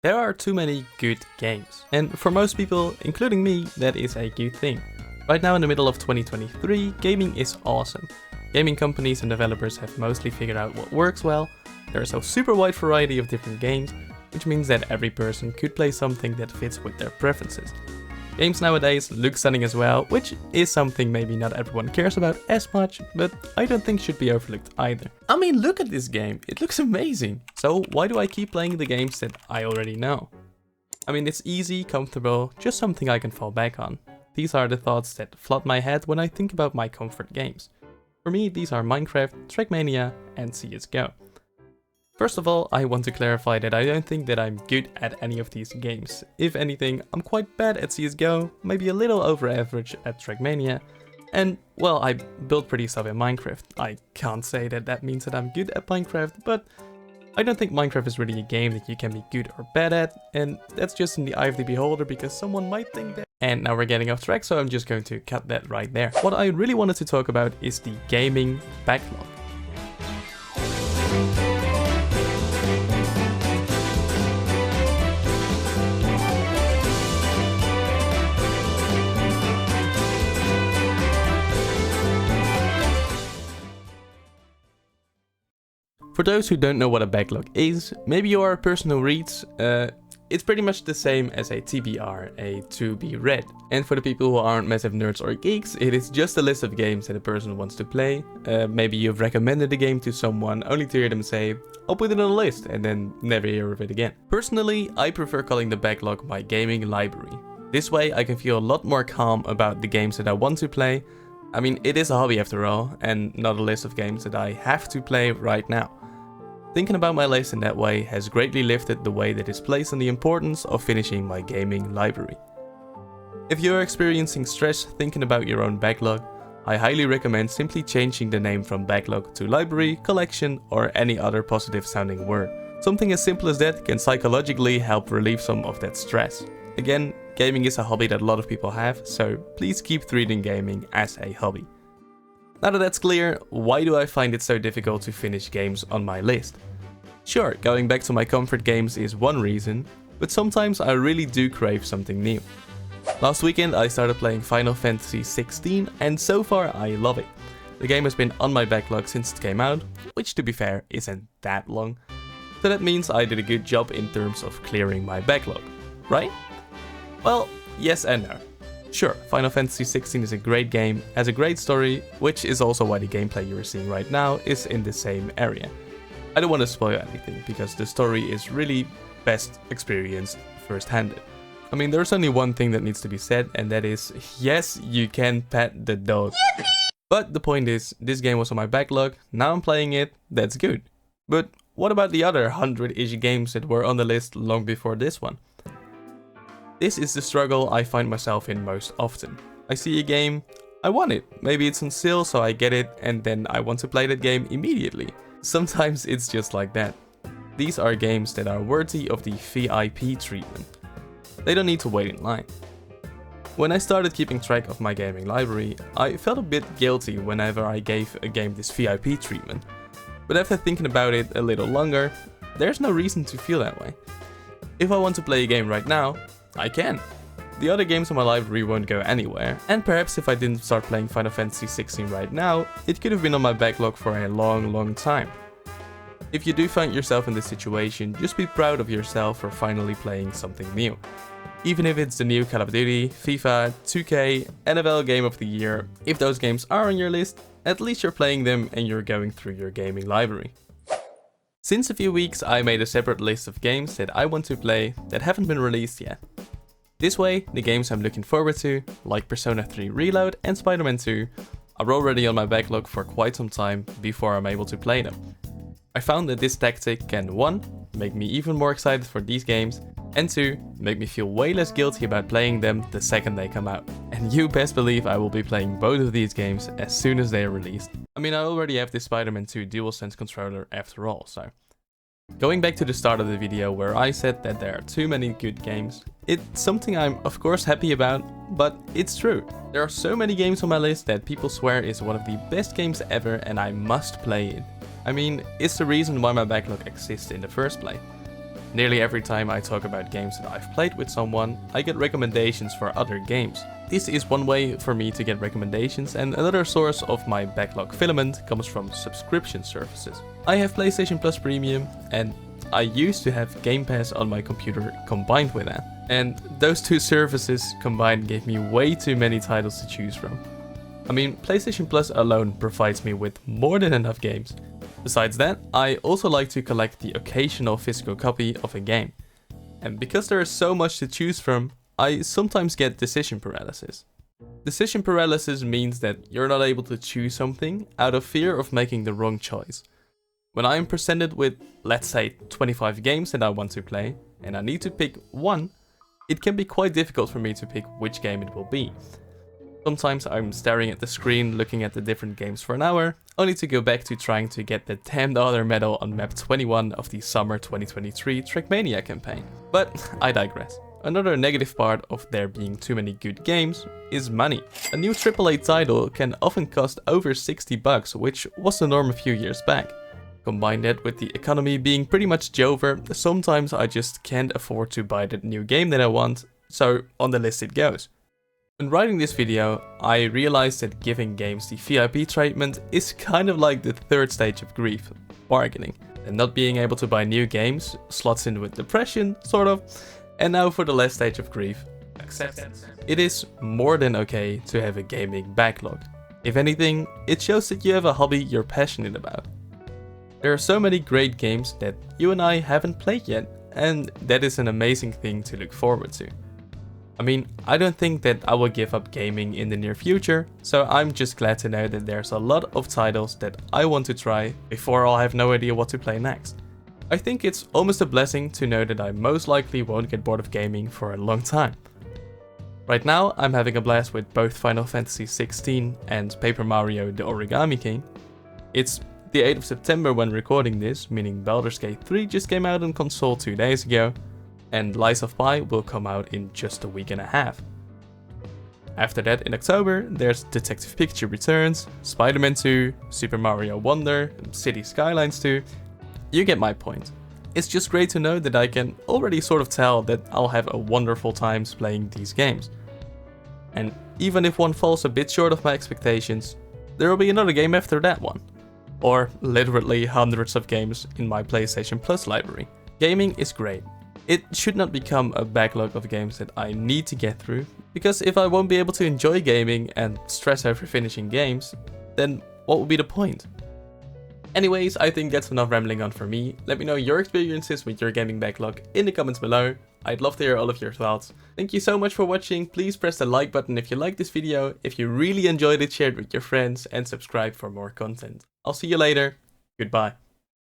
There are too many good games, and for most people, including me, that is a good thing. Right now in the middle of 2023, gaming is awesome. Gaming companies and developers have mostly figured out what works well. There is a super wide variety of different games, which means that every person could play something that fits with their preferences. Games nowadays look stunning as well, which is something maybe not everyone cares about as much, but I don't think should be overlooked either. I mean, look at this game, it looks amazing. So why do I keep playing the games that I already know? I mean, it's easy, comfortable, just something I can fall back on. These are the thoughts that flood my head when I think about my comfort games. For me, these are Minecraft, Trackmania and CSGO. First of all, I want to clarify that I don't think that I'm good at any of these games. If anything, I'm quite bad at CSGO, maybe a little over average at Trackmania, and well, I build pretty stuff in Minecraft. I can't say that that means that I'm good at Minecraft, but I don't think Minecraft is really a game that you can be good or bad at, and that's just in the eye of the beholder because someone might think that. And now we're getting off track, so I'm just going to cut that right there. What I really wanted to talk about is the gaming backlog. For those who don't know what a backlog is, maybe you are a person who reads, it's pretty much the same as a TBR, a to be read. And for the people who aren't massive nerds or geeks, it is just a list of games that a person wants to play. Maybe you've recommended a game to someone only to hear them say, I'll put it on a list, and then never hear of it again. Personally, I prefer calling the backlog my gaming library. This way I can feel a lot more calm about the games that I want to play. I mean, it is a hobby after all, and not a list of games that I have to play right now. Thinking about my list in that way has greatly lifted the weight that is placed on the importance of finishing my gaming library. If you're experiencing stress thinking about your own backlog, I highly recommend simply changing the name from backlog to library, collection, or any other positive sounding word. Something as simple as that can psychologically help relieve some of that stress. Again, gaming is a hobby that a lot of people have, so please keep treating gaming as a hobby. Now that that's clear, why do I find it so difficult to finish games on my list? Sure, going back to my comfort games is one reason, but sometimes I really do crave something new. Last weekend I started playing Final Fantasy 16 and so far I love it. The game has been on my backlog since it came out, which to be fair isn't that long. So that means I did a good job in terms of clearing my backlog, right? Well, yes and no. Sure, Final Fantasy 16 is a great game, has a great story, which is also why the gameplay you are seeing right now is in the same area. I don't want to spoil anything, because the story is really best experienced first-handed. I mean, there's only one thing that needs to be said, and that is, yes, you can pet the dog. But the point is, this game was on my backlog, now I'm playing it, that's good. But what about the other 100-ish games that were on the list long before this one? This is the struggle I find myself in most often. I see a game, I want it, maybe it's on sale so I get it and then I want to play that game immediately. Sometimes it's just like that. These are games that are worthy of the VIP treatment. They don't need to wait in line. When I started keeping track of my gaming library, I felt a bit guilty whenever I gave a game this VIP treatment. But after thinking about it a little longer, there's no reason to feel that way. If I want to play a game right now, I can. The other games on my library won't go anywhere, and perhaps if I didn't start playing Final Fantasy 16 right now, it could have been on my backlog for a long time. If you do find yourself in this situation, just be proud of yourself for finally playing something new. Even if it's the new Call of Duty, FIFA, 2K, NFL Game of the Year, if those games are on your list, at least you're playing them and you're going through your gaming library. Since a few weeks I made a separate list of games that I want to play that haven't been released yet. This way, the games I'm looking forward to, like Persona 3 Reload and Spider-Man 2, are already on my backlog for quite some time before I'm able to play them. I found that this tactic can 1. Make me even more excited for these games, and 2. Make me feel way less guilty about playing them the second they come out. And you best believe I will be playing both of these games as soon as they are released. I mean, I already have this Spider-Man 2 DualSense controller after all, so. Going back to the start of the video where I said that there are too many good games, it's something I'm of course happy about, but it's true. There are so many games on my list that people swear is one of the best games ever and I must play it. I mean, it's the reason why my backlog exists in the first place. Nearly every time I talk about games that I've played with someone, I get recommendations for other games. This is one way for me to get recommendations, and another source of my backlog filament comes from subscription services. I have PlayStation Plus Premium, and I used to have Game Pass on my computer combined with that. And those two services combined gave me way too many titles to choose from. I mean, PlayStation Plus alone provides me with more than enough games. Besides that, I also like to collect the occasional physical copy of a game. And because there is so much to choose from, I sometimes get decision paralysis. Decision paralysis means that you're not able to choose something out of fear of making the wrong choice. When I am presented with, let's say, 25 games that I want to play, and I need to pick one, it can be quite difficult for me to pick which game it will be. Sometimes I'm staring at the screen looking at the different games for an hour, only to go back to trying to get the $10 medal on map 21 of the summer 2023 Trackmania campaign. But I digress. Another negative part of there being too many good games is money. A new AAA title can often cost over $60, which was the norm a few years back. Combine that with the economy being pretty much over, sometimes I just can't afford to buy that new game that I want, so on the list it goes. When writing this video, I realized that giving games the VIP treatment is kind of like the third stage of grief, bargaining. And not being able to buy new games slots in with depression, sort of. And now for the last stage of grief, acceptance. It is more than okay to have a gaming backlog. If anything, it shows that you have a hobby you're passionate about. There are so many great games that you and I haven't played yet, and that is an amazing thing to look forward to. I mean, I don't think that I will give up gaming in the near future, so I'm just glad to know that there's a lot of titles that I want to try before I'll have no idea what to play next. I think it's almost a blessing to know that I most likely won't get bored of gaming for a long time. Right now, I'm having a blast with both Final Fantasy XVI and Paper Mario: The Origami King. It's the 8th of September when recording this, meaning Baldur's Gate 3 just came out on console 2 days ago, and Lies of Pi will come out in just a week and a half. After that, in October, there's Detective Pikachu Returns, Spider-Man 2, Super Mario Wonder, City Skylines 2. You get my point. It's just great to know that I can already sort of tell that I'll have a wonderful time playing these games. And even if one falls a bit short of my expectations, there will be another game after that one. Or literally hundreds of games in my PlayStation Plus library. Gaming is great. It should not become a backlog of games that I need to get through, because if I won't be able to enjoy gaming and stress over finishing games, then what would be the point? Anyways, I think that's enough rambling on for me. Let me know your experiences with your gaming backlog in the comments below. I'd love to hear all of your thoughts. Thank you so much for watching. Please press the like button if you liked this video. If you really enjoyed it, share it with your friends and subscribe for more content. I'll see you later. Goodbye.